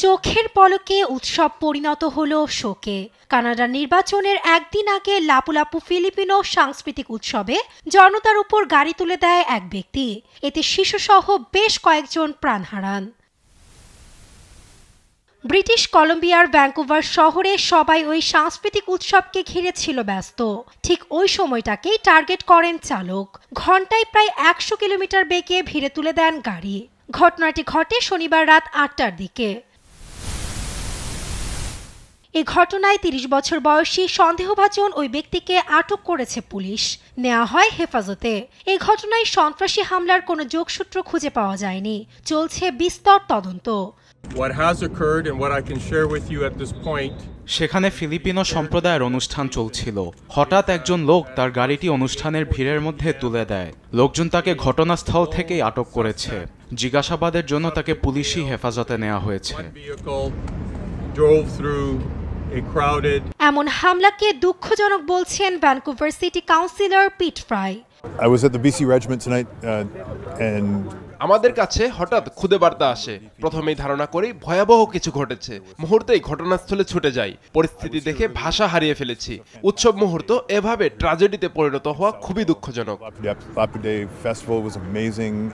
চোখের পলকে উৎসব পরিণত হলো শোকে। কানাডার নির্বাচনের একদিন আগে লাপু-লাপু ফিলিপিনো সাংস্কৃতিক উৎসবে জনতার উপর গাড়ি তুলে দেয় এক ব্যক্তি। এতে শিশুসহ বেশ কয়েকজন প্রাণ হারান। ব্রিটিশ কলম্বিয়ার ভ্যাঙ্কুভার শহরে সবাই ওই সাংস্কৃতিক উৎসবকে ঘিরে ছিল ব্যস্ত। ঠিক ওই সময়টাকেই টার্গেট করেন চালক। ঘণ্টায় প্রায় ১০০ কিলোমিটার বেগে ভিড়ে তুলে দেন গাড়ি। ঘটনাটি ঘটে শনিবার রাত ৮টার দিকে। এ ঘটনায় ৩০ বছর বয়সী সন্দেহভাজন ওই ব্যক্তিকে আটক করেছে পুলিশ। নেওয়া হয় হেফাজতে। এই ঘটনায় সন্ত্রাসী হামলার কোনো যোগসূত্র খুঁজে পাওয়া যায়নি। চলছে বিস্তর তদন্ত। সেখানে ফিলিপিনো সম্প্রদায়ের অনুষ্ঠান চলছিল। হঠাৎ একজন লোক তার গাড়িটি অনুষ্ঠানের ভিড়ের মধ্যে তুলে দেয়। লোকজন তাকে ঘটনাস্থল থেকেই আটক করেছে। জিজ্ঞাসাবাদের জন্য তাকে পুলিশি হেফাজতে নেওয়া হয়েছে। এমন হামলাকে দুঃখজনক বলছেন ভ্যানকুভার সিটি কাউন্সিলর পিট ফ্রাই। আমাদের কাছে হঠাৎ খুদে বার্তা আসে। প্রথমেই ধারণা করি ভয়াবহ কিছু ঘটেছে। মুহূর্তেই ঘটনাস্থলে ছুটে যাই। পরিস্থিতি দেখে ভাষা হারিয়ে ফেলেছি। উৎসব মুহূর্ত এভাবে ট্র্যাজেডিতে পরিণত হওয়া খুবই দুঃখজনক।